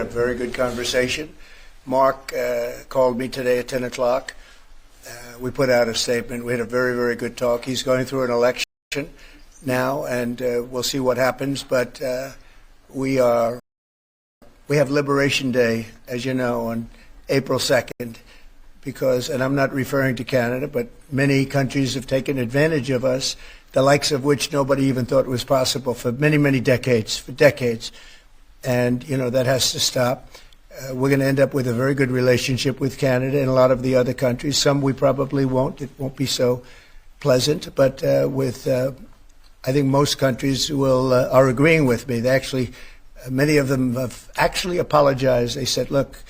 A very good conversation. Mark called me today at 10 o'clock. We put out a statement. We had a very, very good talk. He's going through an election now, and we'll see what happens. But we have Liberation Day, as you know, on April 2nd, and I'm not referring to Canada, but many countries have taken advantage of us, the likes of which nobody even thought was possible for many, many decades, And, that has to stop. We're going to end up with a very good relationship with Canada and a lot of the other countries. Some we probably won't. It won't be so pleasant. But I think most countries are agreeing with me. They actually, many of them have actually apologized. They said, look,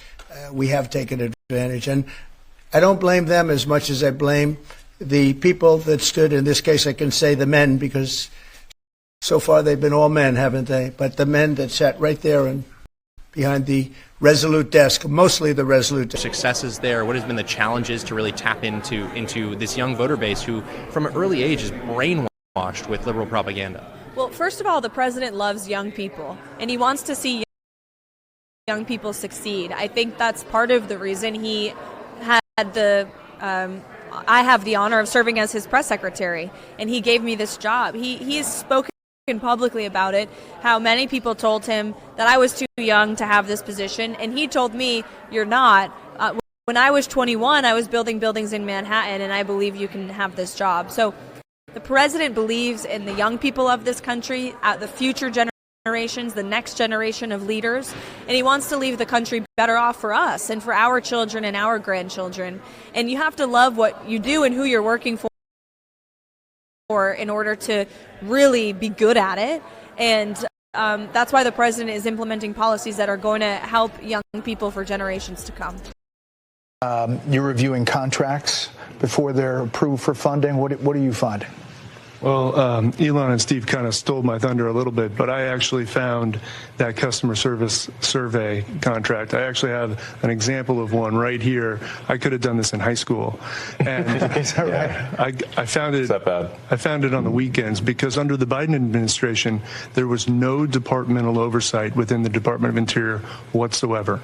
we have taken advantage. And I don't blame them as much as I blame the people that stood, in this case I can say the men, because so far they've been all men, haven't they? But the men that sat right there and behind the Resolute desk, mostly the Resolute desk. Successes there, what has been the challenges to really tap into this young voter base who, from an early age, is brainwashed with liberal propaganda? Well, first of all, the president loves young people, and he wants to see young people succeed. I think that's part of the reason he had I have the honor of serving as his press secretary, and he gave me this job. He has spoken publicly about it, how many people told him that I was too young to have this position, and he told me, you're not. When I was 21, I was building buildings in Manhattan, and I believe you can have this job. So the president believes in the young people of this country, the future generations, the next generation of leaders, and he wants to leave the country better off for us and for our children and our grandchildren. And you have to love what you do and who you're working for in order to really be good at it. And that's why the president is implementing policies that are going to help young people for generations to come. You're reviewing contracts before they're approved for funding. What are you finding? Well, Elon and Steve kind of stole my thunder a little bit, but I actually found that customer service survey contract. I actually have an example of one right here. I could have done this in high school. And Is that right? I found it. Is that bad? I found it on the weekends because under the Biden administration, there was no departmental oversight within the Department of Interior whatsoever.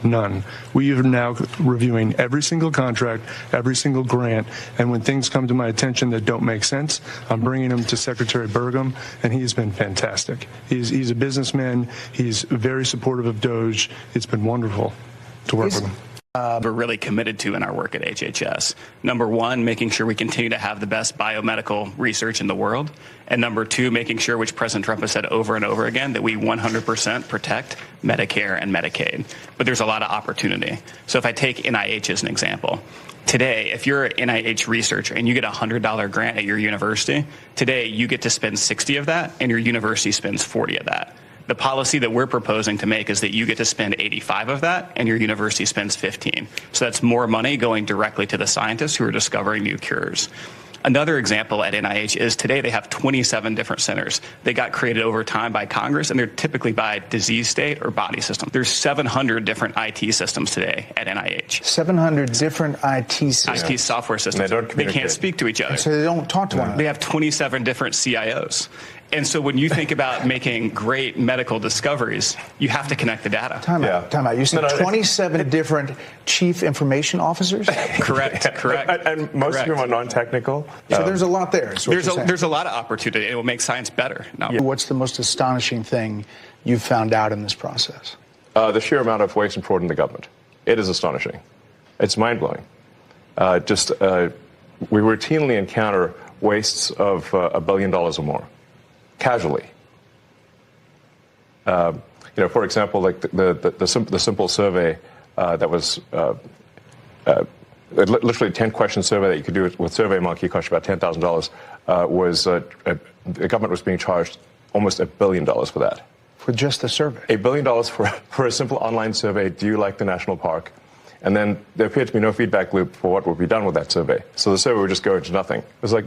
None. We are now reviewing every single contract, every single grant, and when things come to my attention that don't make sense, I'm bringing them to Secretary Burgum, and he's been fantastic. He's a businessman. He's very supportive of DOGE. It's been wonderful to work with him. We're really committed to in our work at HHS. Number one, making sure we continue to have the best biomedical research in the world. And number two, making sure, which President Trump has said over and over again, that we 100% protect Medicare and Medicaid. But there's a lot of opportunity. So if I take NIH as an example, today, if you're an NIH researcher and you get a $100 grant at your university, today you get to spend 60 of that and your university spends 40 of that. The policy that we're proposing to make is that you get to spend 85 of that and your university spends 15. So that's more money going directly to the scientists who are discovering new cures. Another example at NIH is today they have 27 different centers. They got created over time by Congress, and they're typically by disease state or body system. There's 700 different IT systems today at NIH. 700 different IT systems. IT software systems. They can't speak to each other. So they don't talk to one another. They have 27 different CIOs. And so when you think about making great medical discoveries, you have to connect the data. Time out. You said 27 different chief information officers? Correct. And most of them are non-technical. So there's a lot there. There's a lot of opportunity. It will make science better. No. What's the most astonishing thing you've found out in this process? The sheer amount of waste and fraud in the government. It is astonishing. It's mind-blowing. We routinely encounter wastes of $1 billion or more. Casually. For example, like the simple survey that was literally 10-question survey that you could do with SurveyMonkey, cost you about $10,000. The government was being charged almost $1 billion for that. For just the survey? $1 billion for a simple online survey. Do you like the national park? And then there appeared to be no feedback loop for what would be done with that survey. So the survey would just go into nothing. It was like